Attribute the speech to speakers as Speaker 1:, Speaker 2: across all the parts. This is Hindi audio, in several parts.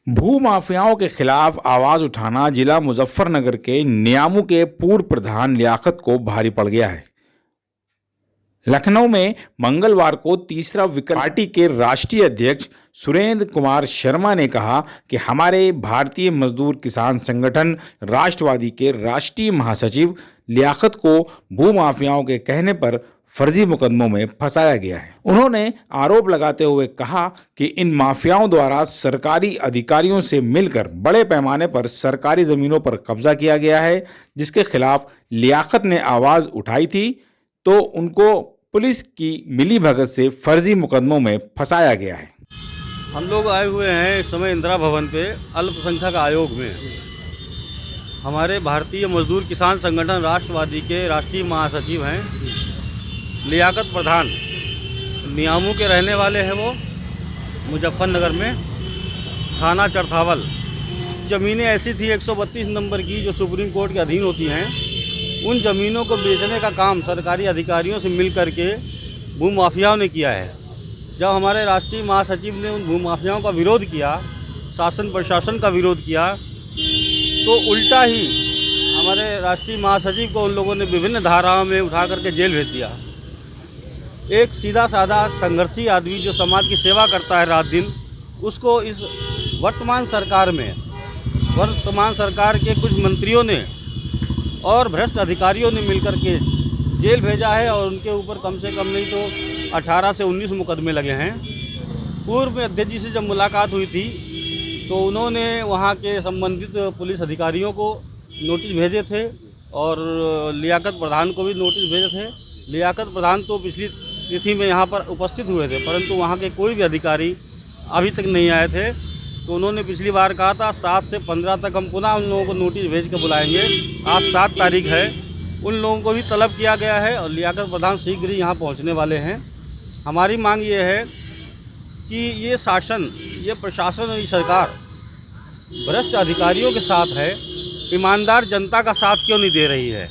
Speaker 1: भू माफियाओं के खिलाफ आवाज उठाना जिला मुजफ्फरनगर के नियामू के पूर्व प्रधान लियाकत को भारी पड़ गया है। लखनऊ में मंगलवार को तीसरा विकल्प पार्टी के राष्ट्रीय अध्यक्ष सुरेंद्र कुमार शर्मा ने कहा कि हमारे भारतीय मजदूर किसान संगठन राष्ट्रवादी के राष्ट्रीय महासचिव लियाकत को भूमाफियाओं के कहने पर फर्जी मुकदमों में फंसाया गया है। उन्होंने आरोप लगाते हुए कहा कि इन माफियाओं द्वारा सरकारी अधिकारियों से मिलकर बड़े पैमाने पर सरकारी जमीनों पर कब्जा किया गया है, जिसके खिलाफ लियाकत ने आवाज उठाई थी तो उनको पुलिस की मिलीभगत से फर्जी मुकदमों में फंसाया गया है।
Speaker 2: हम लोग आए हुए हैं इस समय इंदिरा भवन पे अल्पसंख्यक आयोग में। हमारे भारतीय मजदूर किसान संगठन राष्ट्रवादी के राष्ट्रीय महासचिव हैं लियाकत प्रधान, नियामू के रहने वाले हैं। वो मुजफ्फरनगर में थाना चरथावल। ज़मीनें ऐसी थी 132 नंबर की जो सुप्रीम कोर्ट के अधीन होती हैं। उन ज़मीनों को बेचने का काम सरकारी अधिकारियों से मिल करके भूमाफियाओं ने किया है। जब हमारे राष्ट्रीय महासचिव ने उन भूमाफियाओं का विरोध किया, शासन प्रशासन का विरोध किया, तो उल्टा ही हमारे राष्ट्रीय महासचिव को उन लोगों ने विभिन्न धाराओं में उठा करके जेल भेज दिया। एक सीधा साधा संघर्षी आदमी जो समाज की सेवा करता है रात दिन, उसको इस वर्तमान सरकार के कुछ मंत्रियों ने और भ्रष्ट अधिकारियों ने मिलकर के जेल भेजा है और उनके ऊपर कम से कम नहीं तो 18 से 19 मुकदमे लगे हैं। पूर्व में अध्यक्ष जी से जब मुलाकात हुई थी तो उन्होंने वहां के संबंधित पुलिस अधिकारियों को नोटिस भेजे थे और लियाकत प्रधान को भी नोटिस भेजे थे। लियाकत प्रधान तो पिछली तिथि में यहाँ पर उपस्थित हुए थे, परंतु वहाँ के कोई भी अधिकारी अभी तक नहीं आए थे। तो उन्होंने पिछली बार कहा था 7 से 15 तक हम पुनः उन लोगों को नोटिस भेज कर बुलाएंगे। आज 7 तारीख है, उन लोगों को भी तलब किया गया है और लियाकत प्रधान शीघ्र ही यहाँ पहुँचने वाले हैं। हमारी मांग ये है कि ये शासन, ये प्रशासन और ये सरकार भ्रष्ट अधिकारियों के साथ है, ईमानदार जनता का साथ क्यों नहीं दे रही है।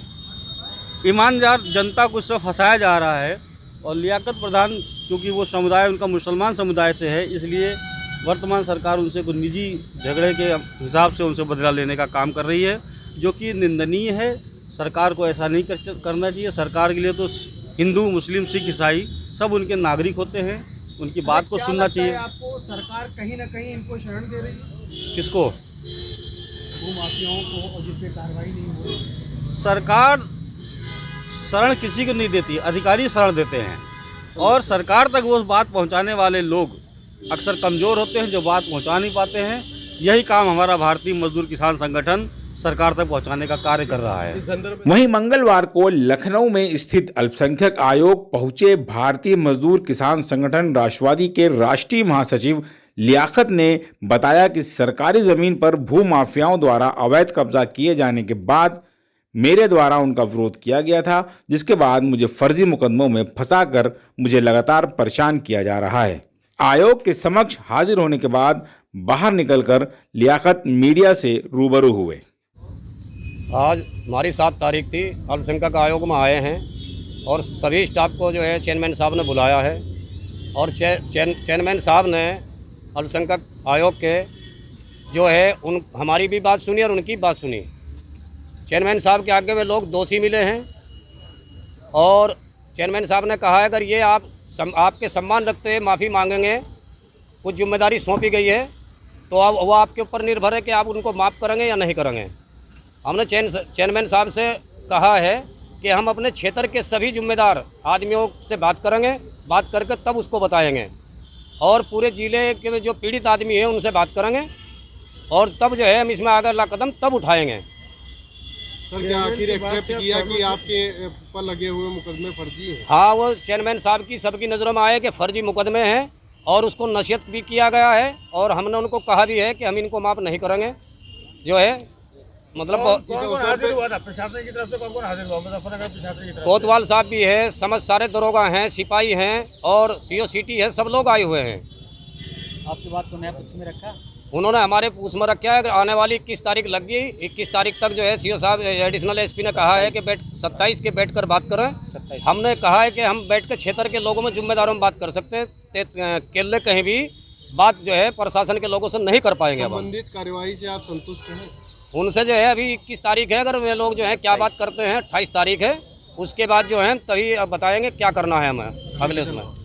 Speaker 2: ईमानदार जनता को इससे फंसाया जा रहा है और लियाकत प्रधान क्योंकि वो समुदाय उनका मुसलमान समुदाय से है, इसलिए वर्तमान सरकार उनसे कुछ निजी झगड़े के हिसाब से उनसे बदला लेने का काम कर रही है, जो कि निंदनीय है। सरकार को ऐसा नहीं करना चाहिए। सरकार के लिए तो हिंदू, मुस्लिम, सिख, ईसाई सब उनके नागरिक होते हैं, उनकी बात को सुनना चाहिए।
Speaker 3: आपको सरकार कहीं ना कहीं इनको शरण दे रही है?
Speaker 2: किसको?
Speaker 3: भूमाफियाओं को, और जिस पे कार्रवाई नहीं हो रही।
Speaker 2: सरकार शरण किसी को नहीं देती, अधिकारी शरण देते हैं और सरकार तक वो बात पहुंचाने वाले लोग अक्सर कमज़ोर होते हैं जो बात पहुंचा नहीं पाते हैं। यही काम हमारा भारतीय मजदूर किसान संगठन सरकार तक पहुंचाने का कार्य कर रहा है।
Speaker 1: वहीं मंगलवार को लखनऊ में स्थित अल्पसंख्यक आयोग पहुंचे भारतीय मजदूर किसान संगठन राष्ट्रवादी के राष्ट्रीय महासचिव लियाकत ने बताया कि सरकारी जमीन पर भूमाफियाओं द्वारा अवैध कब्जा किए जाने के बाद मेरे द्वारा उनका विरोध किया गया था, जिसके बाद मुझे फर्जी मुकदमों में फंसाकर मुझे लगातार परेशान किया जा रहा है। आयोग के समक्ष हाजिर होने के बाद बाहर निकलकर लियाकत मीडिया से रूबरू हुए।
Speaker 4: आज हमारी 7 तारीख थी, अल्पसंख्यक आयोग में आए हैं और सभी स्टाफ को जो है चेयरमैन साहब ने बुलाया है और चेयरमैन साहब ने अल्पसंख्यक आयोग के जो है हमारी भी बात सुनी और उनकी बात सुनी। चेयरमैन साहब के आगे में लोग दोषी मिले हैं और चेयरमैन साहब ने कहा है अगर ये आपके सम्मान रखते हुए माफ़ी मांगेंगे, कुछ जिम्मेदारी सौंपी गई है तो अब वो आपके ऊपर निर्भर है कि आप उनको माफ़ करेंगे या नहीं करेंगे। हमने चेयरमैन साहब से कहा है कि हम अपने क्षेत्र के सभी जिम्मेदार आदमियों से बात करेंगे, बात करके तब उसको बताएंगे और पूरे ज़िले के जो पीड़ित आदमी हैं उनसे बात करेंगे और तब जो है हम इसमें अगला कदम तब उठाएंगे।
Speaker 3: सर, क्या आखिर एक्सेप्ट किया कि आपके ऊपर लगे हुए मुकदमे फर्जी हैं?
Speaker 4: हाँ, वो चेयरमैन साहब की सबकी नज़रों में आए कि फर्जी मुकदमे हैं और उसको नसीहत भी किया गया है और हमने उनको कहा भी है कि हम इनको माफ़ नहीं करेंगे। जो है मतलब कोतवाल साहब भी है, समझ सारे दरोगा हैं, सिपाही हैं और CO सिटी है, सब लोग आए हुए हैं।
Speaker 2: आपकी बात को नया पक्ष में रखा,
Speaker 4: उन्होंने हमारे पूछ में रखा है। आने वाली 21 तारीख लग गई, 21 तारीख तक जो है CO साहब एडिशनल SP ने कहा है कि 27 के बैठ कर बात करें। हमने कहा है कि हम बैठ कर क्षेत्र के लोगों में जिम्मेदारों में बात कर सकते हैं। केले कहीं भी बात जो है प्रशासन के लोगों से नहीं कर पाएंगे। अब हम
Speaker 3: संबंधित कार्यवाही से आप संतुष्ट हैं?
Speaker 4: उनसे जो है अभी 21 तारीख है, अगर वे लोग जो है क्या बात करते हैं 28 तारीख है, उसके बाद जो है तभी अब बताएंगे क्या करना है हमें अगले उसमें।